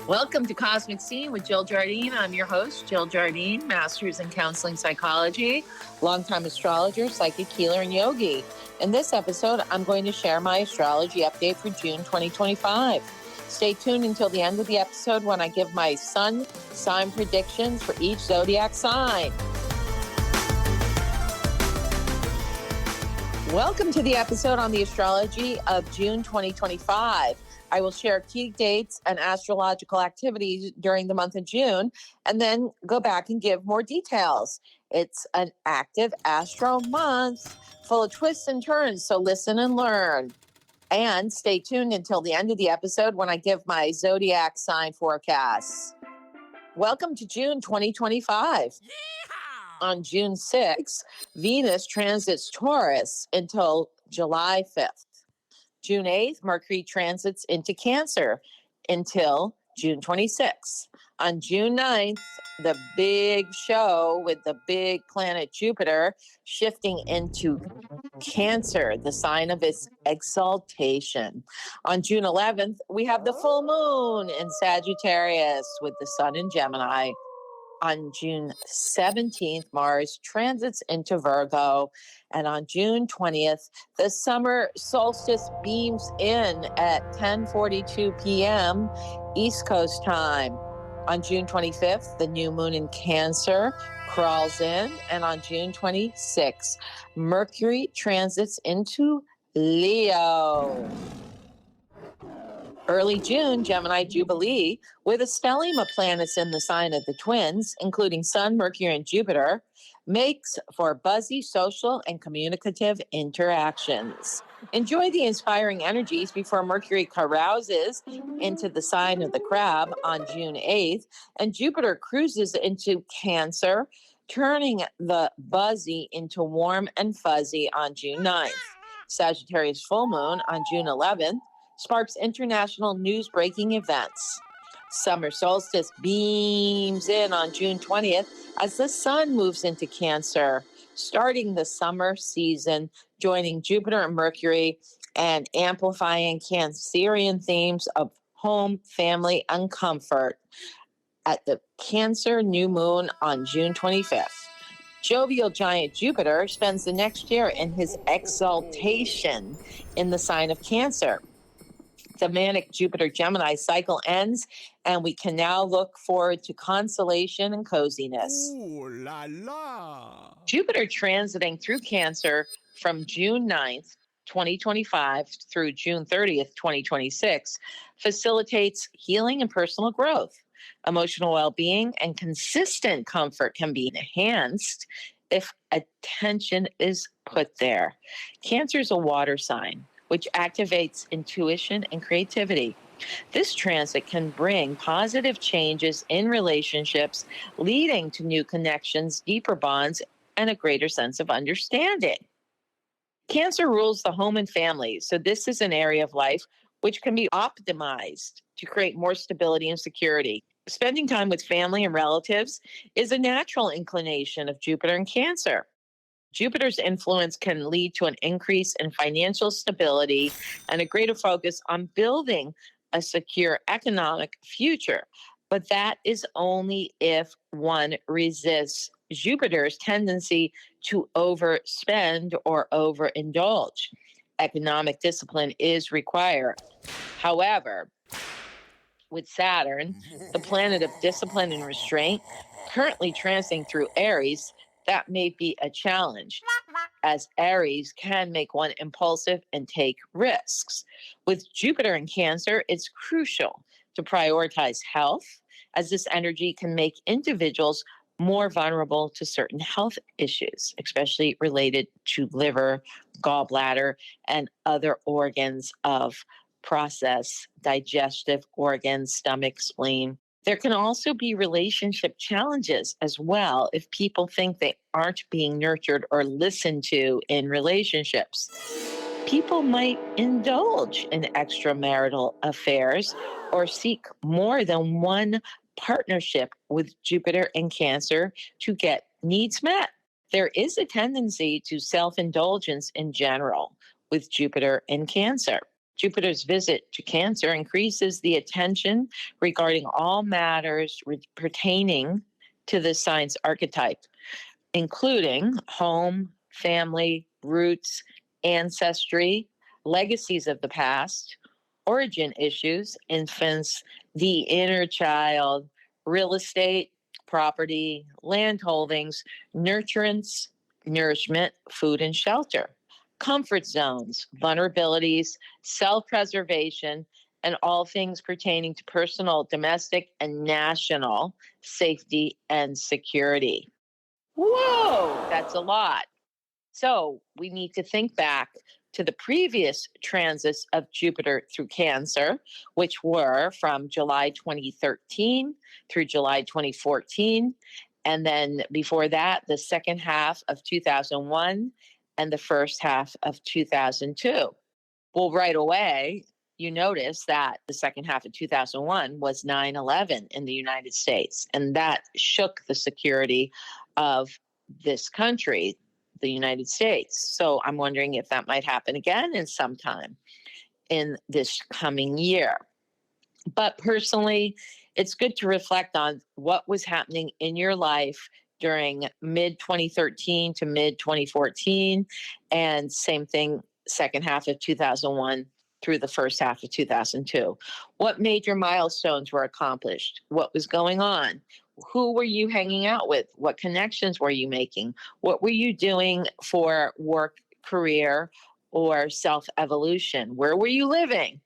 Welcome to Cosmic Scene with Jill Jardine. I'm your host, Jill Jardine, Master's in Counseling Psychology, longtime astrologer, psychic healer, and yogi. In this episode, I'm going to share my astrology update for June 2025. Stay tuned until the end of the episode when I give my sun sign predictions for each zodiac sign. Welcome to the episode on the astrology of June 2025. I will share key dates and astrological activities during the month of June, and then go back and give more details. It's an active astro month full of twists and turns, so listen and learn. And stay tuned until the end of the episode when I give my zodiac sign forecasts. Welcome to June 2025. Yeehaw! On June 6th, Venus transits Taurus until July 5th. June 8th, Mercury transits into Cancer until June 26th. On June 9th, the big show with the big planet Jupiter shifting into Cancer, the sign of its exaltation. On June 11th, we have the full moon in Sagittarius with the sun in Gemini. On June 17th, Mars transits into Virgo. And on June 20th, the summer solstice beams in at 10:42 p.m. East Coast time. On June 25th, the new moon in Cancer crawls in. And on June 26th, Mercury transits into Leo. Early June, Gemini Jubilee, with a stellium of planets in the sign of the twins, including Sun, Mercury, and Jupiter, makes for buzzy social and communicative interactions. Enjoy the inspiring energies before Mercury carouses into the sign of the Crab on June 8th, and Jupiter cruises into Cancer, turning the buzzy into warm and fuzzy on June 9th. Sagittarius full moon on June 11th sparks international news-breaking events. Summer solstice beams in on June 20th as the sun moves into Cancer, starting the summer season, joining Jupiter and Mercury, and amplifying Cancerian themes of home, family, and comfort at the Cancer new moon on June 25th. Jovial giant Jupiter spends the next year in his exaltation in the sign of Cancer. The manic Jupiter-Gemini cycle ends, and we can now look forward to consolation and coziness. Ooh la la! Jupiter transiting through Cancer from June 9th, 2025 through June 30th, 2026 facilitates healing and personal growth. Emotional well-being and consistent comfort can be enhanced if attention is put there. Cancer is a water sign, which activates intuition and creativity. This transit can bring positive changes in relationships, leading to new connections, deeper bonds, and a greater sense of understanding. Cancer rules the home and family, so this is an area of life which can be optimized to create more stability and security. Spending time with family and relatives is a natural inclination of Jupiter and Cancer. Jupiter's influence can lead to an increase in financial stability and a greater focus on building a secure economic future. But that is only if one resists Jupiter's tendency to overspend or overindulge. Economic discipline is required. However, with Saturn, the planet of discipline and restraint, currently transiting through Aries, that may be a challenge, as Aries can make one impulsive and take risks. With Jupiter in Cancer, it's crucial to prioritize health, as this energy can make individuals more vulnerable to certain health issues, especially related to liver, gallbladder, and other organs of process, digestive organs, stomach, spleen. There can also be relationship challenges as well if people think they aren't being nurtured or listened to in relationships. People might indulge in extramarital affairs or seek more than one partnership with Jupiter and Cancer to get needs met. There is a tendency to self-indulgence in general with Jupiter and Cancer. Jupiter's visit to Cancer increases the attention regarding all matters pertaining to the sign's archetype, including home, family, roots, ancestry, legacies of the past, origin issues, infants, the inner child, real estate, property, land holdings, nurturance, nourishment, food and shelter, comfort zones, vulnerabilities, self preservation, and all things pertaining to personal, domestic, and national safety and security. Whoa, that's a lot. So we need to think back to the previous transits of Jupiter through Cancer, which were from July 2013 through July 2014. And then before that, the second half of 2001 and the first half of 2002. Well, right away, you notice that the second half of 2001 was 9/11 in the United States, and that shook the security of this country, the United States. So I'm wondering if that might happen again in some time in this coming year. But personally, it's good to reflect on what was happening in your life during mid 2013 to mid 2014, and same thing, second half of 2001 through the first half of 2002. What major milestones were accomplished? What was going on? Who were you hanging out with? What connections were you making? What were you doing for work, career, or self evolution? Where were you living?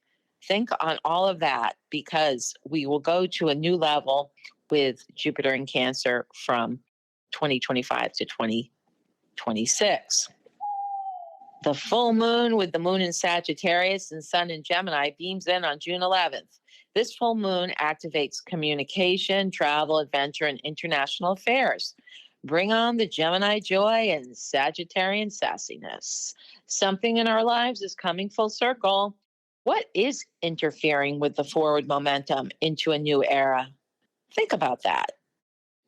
Think on all of that, because we will go to a new level with Jupiter in Cancer from 2025 to 2026. The full moon with the moon in Sagittarius and sun in Gemini beams in on June 11th. This full moon activates communication, travel, adventure, and international affairs. Bring on the Gemini joy and Sagittarian sassiness. Something in our lives is coming full circle. What is interfering with the forward momentum into a new era? Think about that.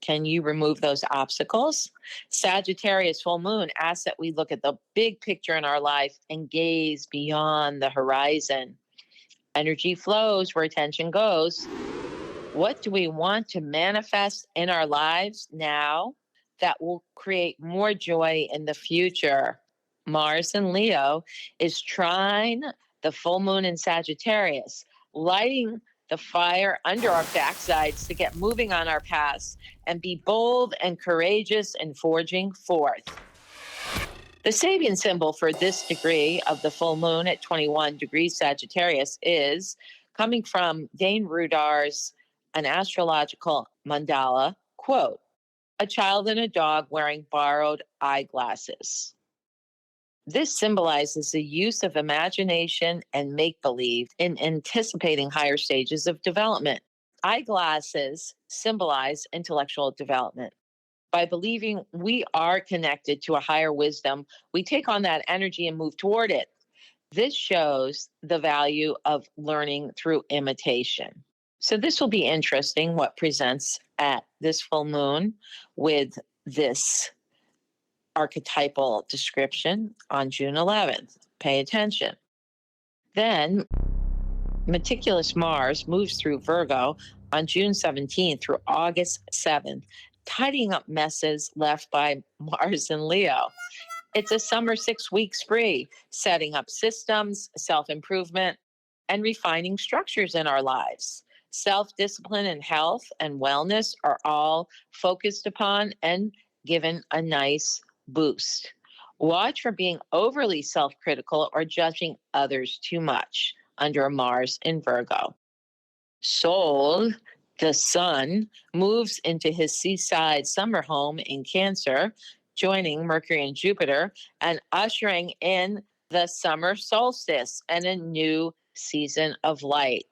Can you remove those obstacles? Sagittarius full moon asks that we look at the big picture in our life and gaze beyond the horizon. Energy flows where attention goes. What do we want to manifest in our lives now that will create more joy in the future? Mars in Leo is trine the full moon in Sagittarius, lighting the fire under our backsides to get moving on our paths and be bold and courageous in forging forth. The Sabian symbol for this degree of the full moon at 21 degrees Sagittarius is coming from Dane Rudar's An Astrological Mandala, quote, a child and a dog wearing borrowed eyeglasses. This symbolizes the use of imagination and make-believe in anticipating higher stages of development. Eyeglasses symbolize intellectual development. By believing we are connected to a higher wisdom, we take on that energy and move toward it. This shows the value of learning through imitation. So this will be interesting, what presents at this full moon with this archetypal description on June 11th. Pay attention. Then meticulous Mars moves through Virgo on June 17th through August 7th, tidying up messes left by Mars in Leo. It's a summer 6-week spree, setting up systems, self-improvement, and refining structures in our lives. Self-discipline and health and wellness are all focused upon and given a nice boost. Watch for being overly self-critical or judging others too much under Mars in Virgo. Sol, the sun, moves into his seaside summer home in Cancer, joining Mercury and Jupiter and ushering in the summer solstice and a new season of light.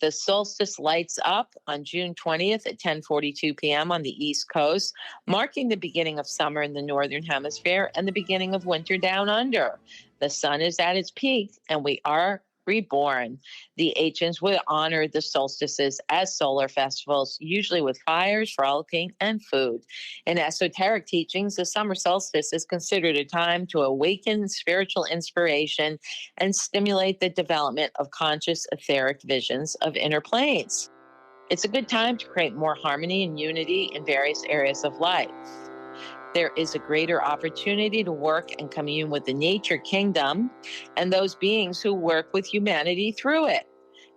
The solstice lights up on June 20th at 10:42 p.m. on the East Coast, marking the beginning of summer in the Northern Hemisphere and the beginning of winter down under. The sun is at its peak, and we are reborn. The ancients would honor the solstices as solar festivals, usually with fires, frolicking, and food. In esoteric teachings, the summer solstice is considered a time to awaken spiritual inspiration and stimulate the development of conscious etheric visions of inner planes. It's a good time to create more harmony and unity in various areas of life. There is a greater opportunity to work and commune with the nature kingdom and those beings who work with humanity through it.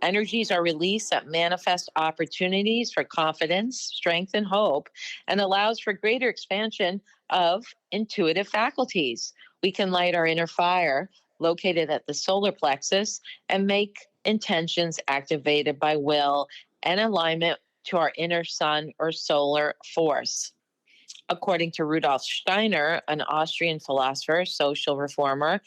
Energies are released that manifest opportunities for confidence, strength, and hope, and allows for greater expansion of intuitive faculties. We can light our inner fire located at the solar plexus and make intentions activated by will and alignment to our inner sun or solar force. According to Rudolf Steiner, an Austrian philosopher, social reformer,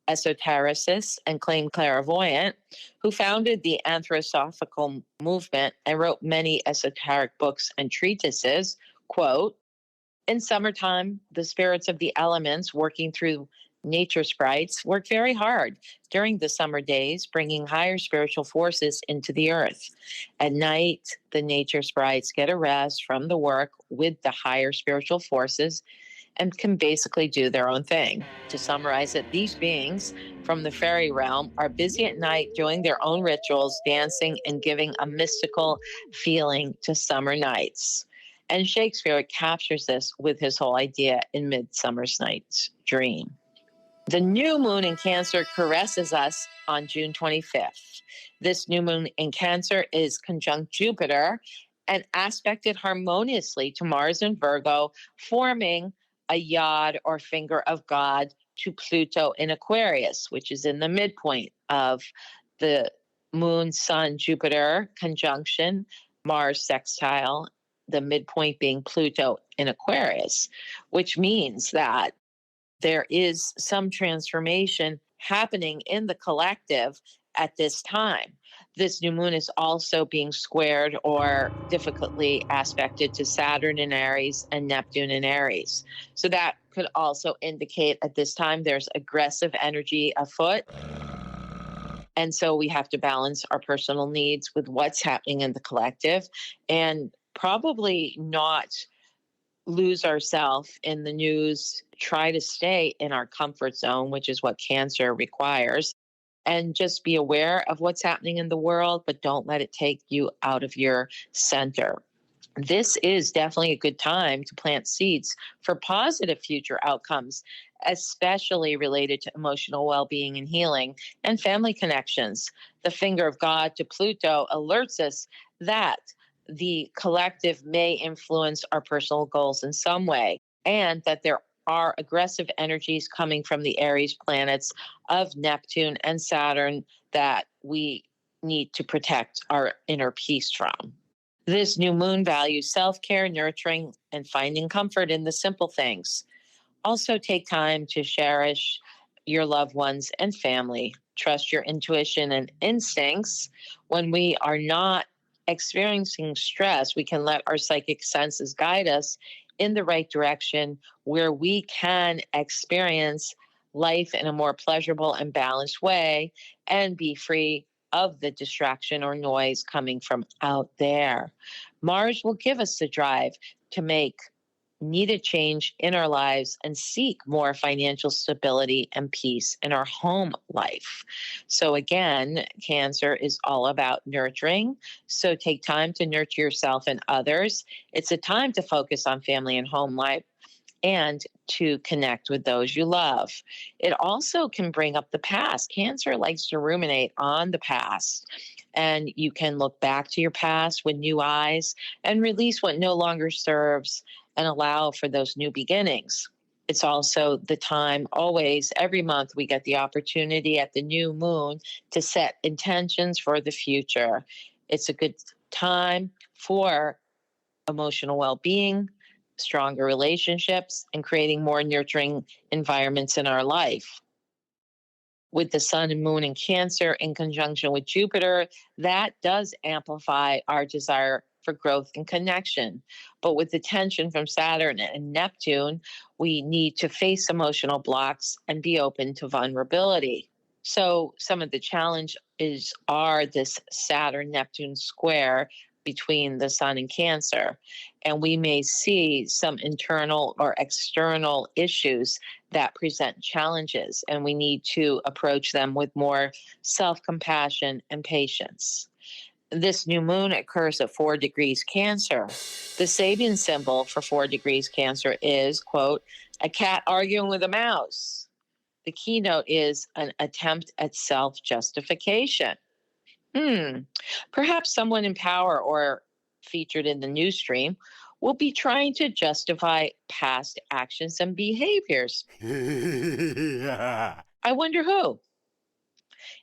esotericist, and claimed clairvoyant, who founded the Anthroposophical movement and wrote many esoteric books and treatises, quote, in summertime, the spirits of the elements working through nature sprites work very hard during the summer days, bringing higher spiritual forces into the earth. At night, the nature sprites get a rest from the work with the higher spiritual forces and can basically do their own thing. To summarize it, these beings from the fairy realm are busy at night doing their own rituals, dancing, and giving a mystical feeling to summer nights. And Shakespeare captures this with his whole idea in Midsummer's Night's Dream. The new moon in Cancer caresses us on June 25th. This new moon in Cancer is conjunct Jupiter and aspected harmoniously to Mars in Virgo, forming a yod or finger of God to Pluto in Aquarius, which is in the midpoint of the moon, sun, Jupiter conjunction, Mars sextile, the midpoint being Pluto in Aquarius, which means that there is some transformation happening in the collective at this time. This new moon is also being squared or difficultly aspected to Saturn in Aries and Neptune in Aries. So that could also indicate at this time there's aggressive energy afoot. And so we have to balance our personal needs with what's happening in the collective and probably not lose ourselves in the news, try to stay in our comfort zone, which is what Cancer requires, and just be aware of what's happening in the world, but don't let it take you out of your center. This is definitely a good time to plant seeds for positive future outcomes, especially related to emotional well-being and healing and family connections. The finger of God to Pluto alerts us that the collective may influence our personal goals in some way, and that there are aggressive energies coming from the Aries planets of Neptune and Saturn that we need to protect our inner peace from. This new moon values self-care, nurturing, and finding comfort in the simple things. Also, take time to cherish your loved ones and family. Trust your intuition and instincts. When we are not experiencing stress, we can let our psychic senses guide us in the right direction where we can experience life in a more pleasurable and balanced way and be free of the distraction or noise coming from out there. Mars will give us the drive to make needed change in our lives and seek more financial stability and peace in our home life. So again, Cancer is all about nurturing. So take time to nurture yourself and others. It's a time to focus on family and home life and to connect with those you love. It also can bring up the past. Cancer likes to ruminate on the past. And you can look back to your past with new eyes and release what no longer serves and allow for those new beginnings. It's also the time, always, every month, we get the opportunity at the new moon to set intentions for the future. It's a good time for emotional well-being, stronger relationships, and creating more nurturing environments in our life. With the sun and moon in Cancer in conjunction with Jupiter, that does amplify our desire for growth and connection. But with the tension from Saturn and Neptune, we need to face emotional blocks and be open to vulnerability. So some of the challenge are this Saturn-Neptune square between the sun and Cancer. And we may see some internal or external issues that present challenges, and we need to approach them with more self-compassion and patience. This new moon occurs at 4 degrees Cancer. The Sabian symbol for 4 degrees Cancer is, quote, a cat arguing with a mouse. The keynote is an attempt at self-justification. Perhaps someone in power or featured in the news stream will be trying to justify past actions and behaviors. I wonder who.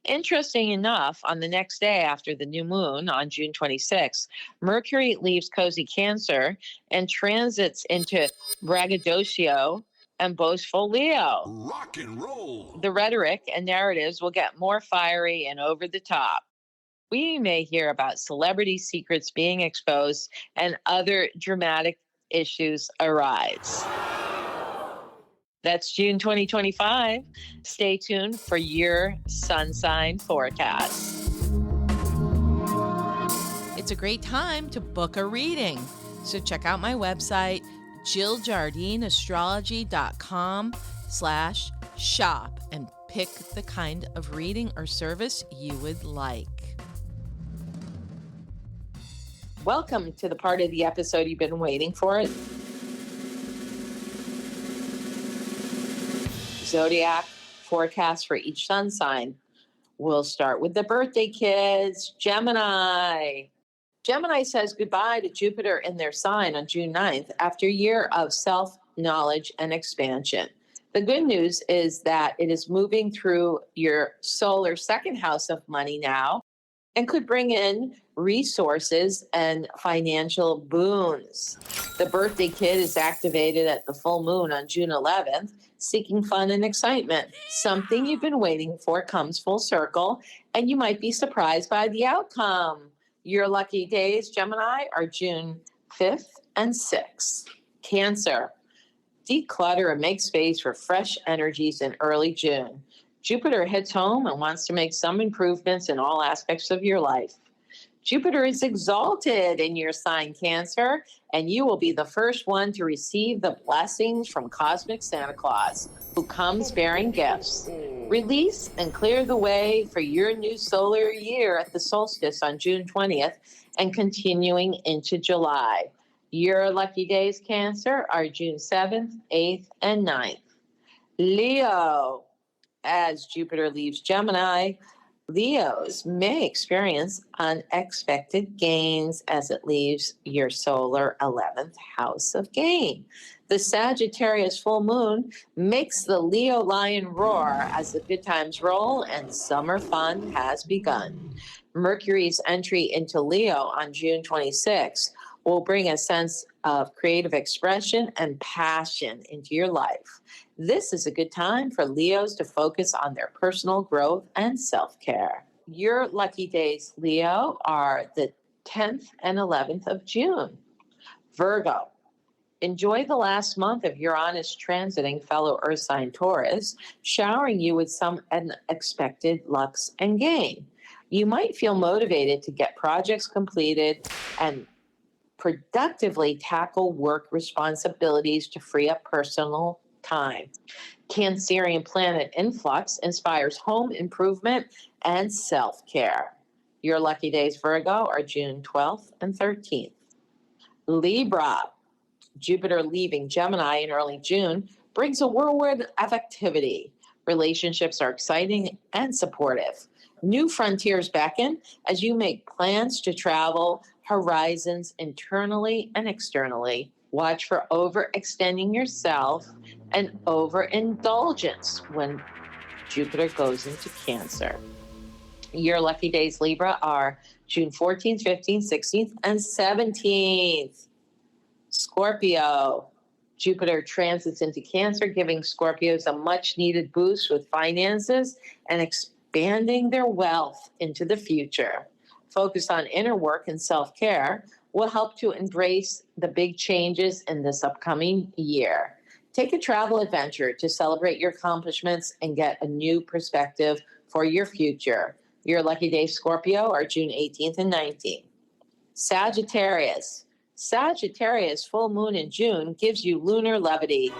Interesting enough, on the next day after the new moon, on June 26th, Mercury leaves cozy Cancer and transits into braggadocio and boastful Leo. Rock and roll. The rhetoric and narratives will get more fiery and over the top. We may hear about celebrity secrets being exposed and other dramatic issues arise. That's June 2025. Stay tuned for your sun sign forecast. It's a great time to book a reading. So check out my website, JillJardineAstrology.com/shop, and pick the kind of reading or service you would like. Welcome to the part of the episode you've been waiting for. Zodiac forecast for each sun sign. We'll start with the birthday kids. Gemini. Gemini says goodbye to Jupiter in their sign on June 9th after a year of self-knowledge and expansion. The good news is that it is moving through your solar second house of money now and could bring in resources and financial boons. The birthday kid is activated at the full moon on June 11th, seeking fun and excitement. Something you've been waiting for comes full circle, and you might be surprised by the outcome. Your lucky days, Gemini, are June 5th and 6th. Cancer. Declutter and make space for fresh energies in early June. Jupiter hits home and wants to make some improvements in all aspects of your life. Jupiter is exalted in your sign, Cancer, and you will be the first one to receive the blessings from cosmic Santa Claus, who comes bearing gifts. Release and clear the way for your new solar year at the solstice on June 20th and continuing into July. Your lucky days, Cancer, are June 7th, 8th, and 9th. Leo. As Jupiter leaves Gemini, Leos may experience unexpected gains as it leaves your solar 11th house of gain. The Sagittarius full moon makes the Leo lion roar as the good times roll and summer fun has begun. Mercury's entry into Leo on June 26th will bring a sense of creative expression and passion into your life. This is a good time for Leos to focus on their personal growth and self-care. Your lucky days, Leo, are the 10th and 11th of June. Virgo. Enjoy the last month of Uranus transiting fellow Earth sign Taurus, showering you with some unexpected lucks and gain. You might feel motivated to get projects completed and productively tackle work responsibilities to free up personal time. Cancerian planet influx inspires home improvement and self-care. Your lucky days, Virgo, are June 12th and 13th. Libra. Jupiter leaving Gemini in early June brings a whirlwind of activity. Relationships are exciting and supportive. New frontiers beckon as you make plans to travel horizons internally and externally. Watch for overextending yourself and overindulgence when Jupiter goes into Cancer. Your lucky days, Libra, are June 14th, 15th, 16th, and 17th. Scorpio. Jupiter transits into Cancer, giving Scorpios a much-needed boost with finances and expanding their wealth into the future. Focus on inner work and self-care will help to embrace the big changes in this upcoming year. Take a travel adventure to celebrate your accomplishments and get a new perspective for your future. Your lucky day, Scorpio, are June 18th and 19th. Sagittarius. Sagittarius, full moon in June gives you lunar levity.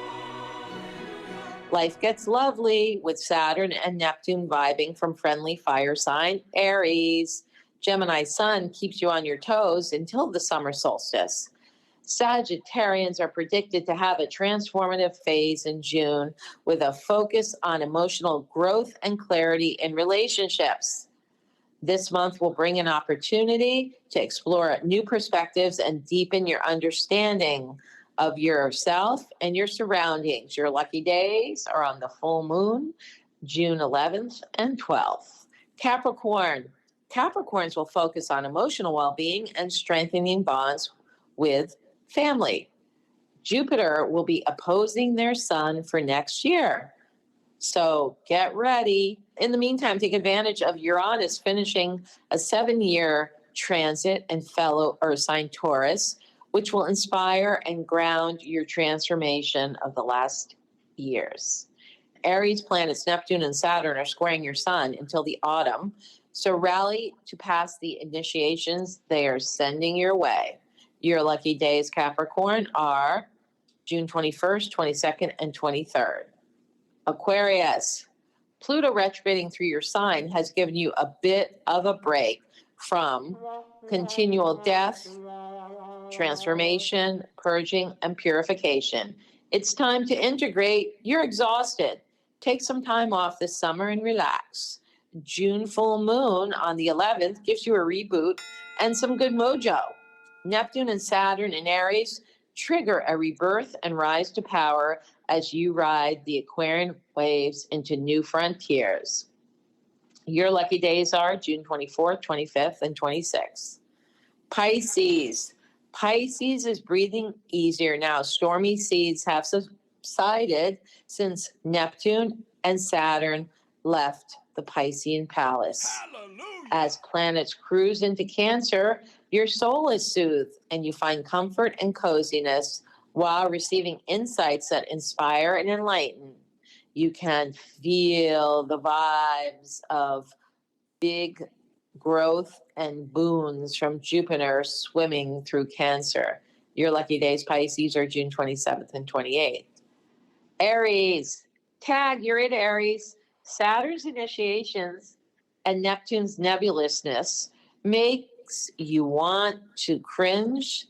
Life gets lovely with Saturn and Neptune vibing from friendly fire sign Aries. Gemini sun keeps you on your toes until the summer solstice. Sagittarians are predicted to have a transformative phase in June with a focus on emotional growth and clarity in relationships. This month will bring an opportunity to explore new perspectives and deepen your understanding of yourself and your surroundings. Your lucky days are on the full moon, June 11th and 12th. Capricorn. Capricorns will focus on emotional well-being and strengthening bonds with family. Jupiter will be opposing their sun for next year. So get ready. In the meantime, take advantage of Uranus finishing a 7-year transit in fellow Earth sign Taurus, which will inspire and ground your transformation of the last years. Aries planets Neptune and Saturn are squaring your sun until the autumn, so rally to pass the initiations they are sending your way. Your lucky days, Capricorn, are June 21st, 22nd, and 23rd. Aquarius. Pluto retrograding through your sign has given you a bit of a break from continual death, transformation, purging, and purification. It's time to integrate. You're exhausted. Take some time off this summer and relax. June full moon on the 11th gives you a reboot and some good mojo. Neptune and Saturn in Aries trigger a rebirth and rise to power as you ride the Aquarian waves into new frontiers. Your lucky days are June 24th, 25th, and 26th. Pisces. Pisces is breathing easier now. Stormy seas have subsided since Neptune and Saturn left the Piscean palace. Hallelujah. As planets cruise into Cancer, your soul is soothed and you find comfort and coziness while receiving insights that inspire and enlighten. You can feel the vibes of big growth and boons from Jupiter swimming through Cancer. Your lucky days, Pisces, are June 27th and 28th. Aries. Tag, you're in Aries. Saturn's initiations and Neptune's nebulousness makes you want to cringe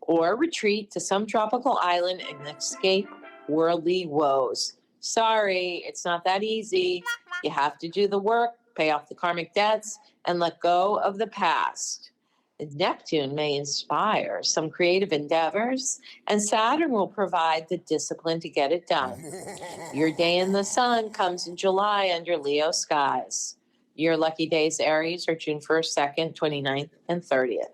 or retreat to some tropical island and escape worldly woes. Sorry, it's not that easy. You have to do the work, pay off the karmic debts, and let go of the past. Neptune may inspire some creative endeavors, and Saturn will provide the discipline to get it done. Your day in the sun comes in July under Leo skies. Your lucky days, Aries, are June 1st, 2nd, 29th, and 30th.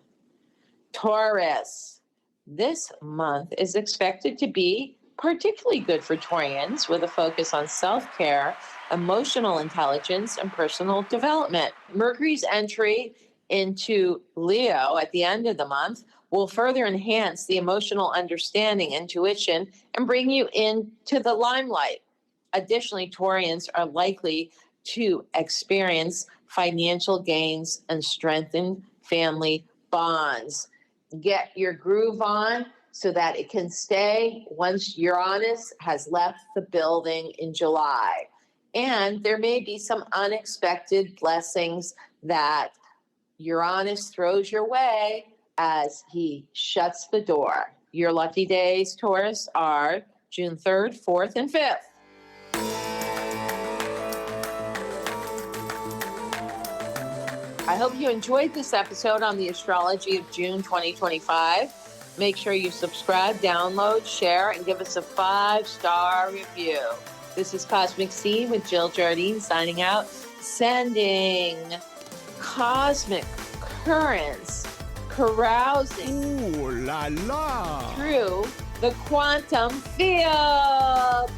Taurus. This month is expected to be particularly good for Taurians with a focus on self-care, emotional intelligence, and personal development. Mercury's entry into Leo at the end of the month will further enhance the emotional understanding, intuition, and bring you into the limelight. Additionally, Taurians are likely to experience financial gains and strengthen family bonds. Get your groove on so that it can stay once Uranus has left the building in July. And there may be some unexpected blessings that Uranus throws your way as he shuts the door. Your lucky days, Taurus, are June 3rd, 4th, and 5th. I hope you enjoyed this episode on the astrology of June 2025. Make sure you subscribe, download, share, and give us a 5-star review. This is Cosmic Seed with Jill Jardine signing out, sending cosmic currents carousing Ooh la la. through the quantum field.